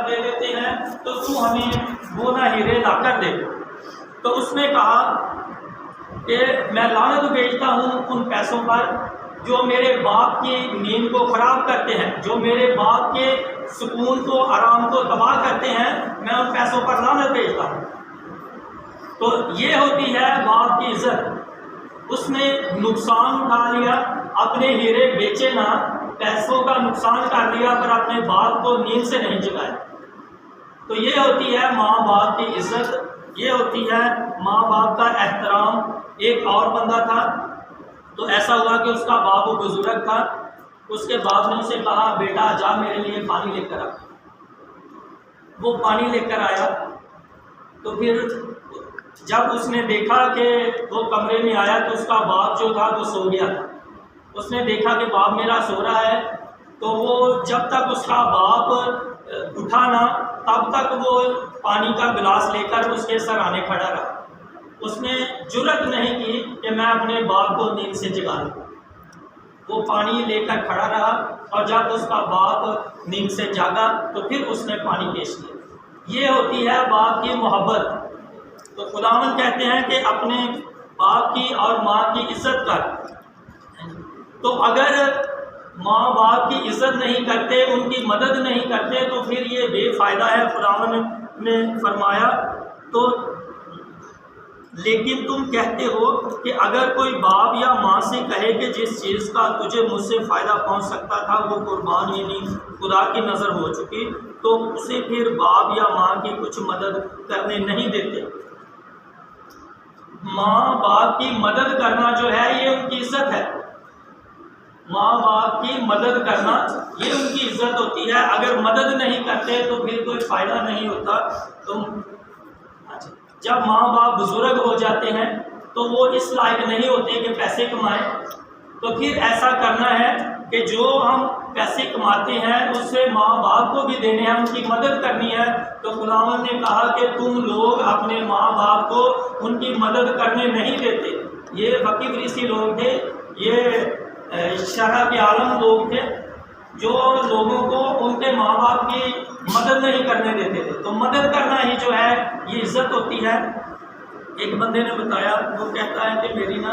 دے دیتے ہیں تو تو ہمیں وہ نہ ہیرے لا کر دے۔ تو اس نے کہا کہ میں لعنت بھیجتا ہوں ان پیسوں پر جو میرے باپ کی نیند کو خراب کرتے ہیں، جو میرے باپ کے سکون کو، آرام کو تباہ کرتے ہیں، میں ان پیسوں پر لعنت بھیجتا ہوں۔ تو یہ ہوتی ہے باپ کی عزت۔ اس نے نقصان اٹھا لیا، اپنے ہیرے بیچے نہ، پیسوں کا نقصان کر لیا، پر اپنے باپ کو نیند سے نہیں جگایا۔ تو یہ ہوتی ہے ماں باپ کی عزت، یہ ہوتی ہے ماں باپ کا احترام۔ ایک اور بندہ تھا، تو ایسا ہوا کہ اس کا باپ بزرگ تھا، اس کے باپ نے اسے کہا بیٹا جا میرے لیے پانی لے کر آ۔ وہ پانی لے کر آیا، تو پھر جب اس نے دیکھا کہ وہ کمرے میں آیا تو اس کا باپ جو تھا وہ سو گیا تھا۔ اس نے دیکھا کہ باپ میرا سو رہا ہے، تو وہ جب تک اس کا باپ اٹھا نہ تب تک وہ پانی کا گلاس لے کر اس کے سرانے کھڑا رہا۔ اس نے جرأت نہیں کی کہ میں اپنے باپ کو نیند سے جگا لوں۔ وہ پانی لے کر کھڑا رہا، اور جب اس کا باپ نیند سے جاگا تو پھر اس نے پانی پیش کیا۔ یہ ہوتی ہے باپ کی محبت۔ تو خداوند کہتے ہیں کہ اپنے باپ کی اور ماں کی عزت کر۔ تو اگر ماں باپ کی عزت نہیں کرتے، ان کی مدد نہیں کرتے، تو پھر یہ بے فائدہ ہے۔ خداوند نے فرمایا تو لیکن تم کہتے ہو کہ اگر کوئی باپ یا ماں سے کہے کہ جس چیز کا تجھے مجھ سے فائدہ پہنچ سکتا تھا وہ قربان یعنی خدا کی نظر ہو چکی، تو اسے پھر باپ یا ماں کی کچھ مدد کرنے نہیں دیتے۔ ماں باپ کی مدد کرنا جو ہے یہ ان کی عزت ہے۔ ماں باپ کی مدد کرنا یہ ان کی عزت ہوتی ہے۔ اگر مدد نہیں کرتے تو پھر کوئی فائدہ نہیں ہوتا۔ تو جب ماں باپ بزرگ ہو جاتے ہیں تو وہ اس لائق نہیں ہوتے کہ پیسے کمائیں، تو پھر ایسا کرنا ہے کہ جو ہم پیسے کماتے ہیں اس سے ماں باپ کو بھی دینے ہیں، ان کی مدد کرنی ہے۔ تو خداوند نے کہا کہ تم لوگ اپنے ماں باپ کو ان کی مدد کرنے نہیں دیتے۔ یہ فقیہ فریسی لوگ تھے، یہ شرح کے عالم لوگ تھے جو لوگوں کو ان کے ماں باپ کی مدد نہیں کرنے دیتے تھے۔ تو مدد کرنا ہی جو ہے یہ عزت ہوتی ہے۔ ایک بندے نے بتایا، وہ کہتا ہے کہ میری نا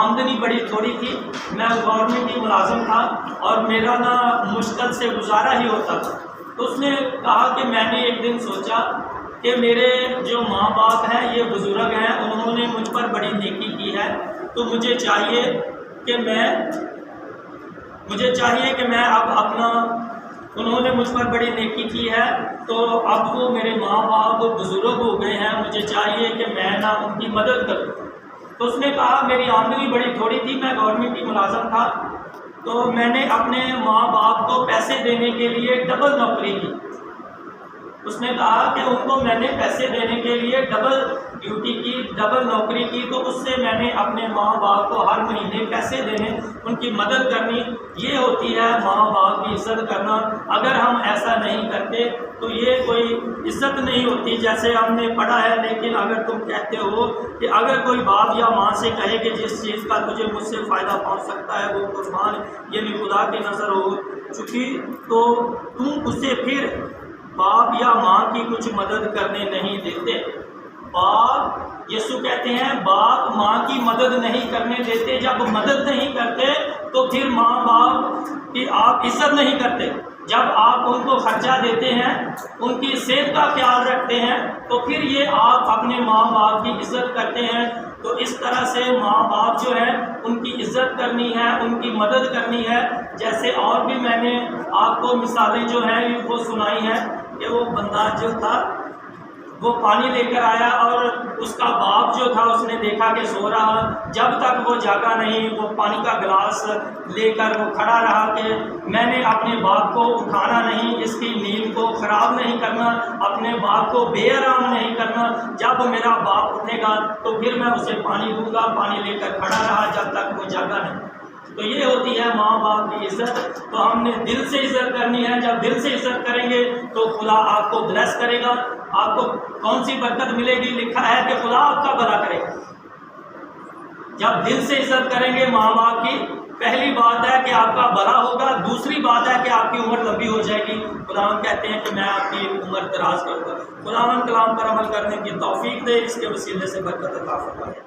آمدنی بڑی تھوڑی تھی، میں گورنمنٹ کی ملازم تھا اور میرا نا مشکل سے گزارا ہی ہوتا تھا۔ تو اس نے کہا کہ میں نے ایک دن سوچا کہ میرے جو ماں باپ ہیں یہ بزرگ ہیں، انہوں نے مجھ پر بڑی نیکی کی ہے، تو مجھے چاہیے کہ میں اب اپنا، انہوں نے مجھ پر بڑی نیکی کی ہے تو اب وہ میرے ماں باپ بزرگ ہو گئے ہیں، مجھے چاہیے کہ میں نا ان کی مدد کروں۔ تو اس نے کہا میری آمدنی بڑی تھوڑی تھی، میں گورنمنٹ کی ملازم تھا، تو میں نے اپنے ماں باپ کو پیسے دینے کے لیے ڈبل نوکری کی۔ اس نے کہا کہ ان کو میں نے پیسے دینے کے لیے ڈبل ڈیوٹی کی، ڈبل نوکری کی، تو اس سے میں نے اپنے ماں باپ کو ہر مہینے پیسے دینے، ان کی مدد کرنی۔ یہ ہوتی ہے ماں باپ کی عزت کرنا۔ اگر ہم ایسا نہیں کرتے تو یہ کوئی عزت نہیں ہوتی جیسے ہم نے پڑھا ہے۔ لیکن اگر تم کہتے ہو کہ اگر کوئی باپ یا ماں سے کہے کہ جس چیز کا تجھے مجھ سے فائدہ پہنچ سکتا ہے وہ قربان یعنی خدا کی نظر ہو چکی، تو تم اسے پھر باپ یا ماں کی کچھ مدد کرنے نہیں دیتے۔ باپ، یسوع کہتے ہیں باپ ماں کی مدد نہیں کرنے دیتے۔ جب مدد نہیں کرتے تو پھر ماں باپ کی آپ عزت نہیں کرتے۔ جب آپ ان کو خرچہ دیتے ہیں، ان کی صحت کا خیال رکھتے ہیں، تو پھر یہ آپ اپنے ماں باپ کی عزت کرتے ہیں۔ تو اس طرح سے ماں باپ جو ہے ان کی عزت کرنی ہے، ان کی مدد کرنی ہے۔ جیسے اور بھی میں نے آپ کو مثالیں جو ہیں وہ سنائی ہیں کہ وہ بندہ جو تھا وہ پانی لے کر آیا اور اس کا باپ جو تھا اس نے دیکھا کہ سو رہا، جب تک وہ جاگا نہیں وہ پانی کا گلاس لے کر وہ کھڑا رہا کہ میں نے اپنے باپ کو اٹھانا نہیں، اس کی نیند کو خراب نہیں کرنا، اپنے باپ کو بے آرام نہیں کرنا۔ جب میرا باپ اٹھے گا تو پھر میں اسے پانی دوں گا۔ پانی لے کر کھڑا رہا جب تک وہ جاگا نہیں۔ تو یہ ہوتی ہے ماں باپ کی عزت۔ تو ہم نے دل سے عزت کرنی ہے۔ جب دل سے عزت کریں گے تو خدا آپ کو بلیس کرے گا۔ آپ کو کون سی برکت ملے گی؟ لکھا ہے کہ خدا آپ کا بھلا کرے گا۔ جب دل سے عزت کریں گے ماں باپ کی پہلی بات ہے کہ آپ کا بھلا ہوگا، دوسری بات ہے کہ آپ کی عمر لمبی ہو جائے گی۔ خداوند کہتے ہیں کہ میں آپ کی عمر دراز کروں گا۔ خداوند کلام پر عمل کرنے کی توفیق دے، اس کے وسیلے سے برکت عطا فرمائے۔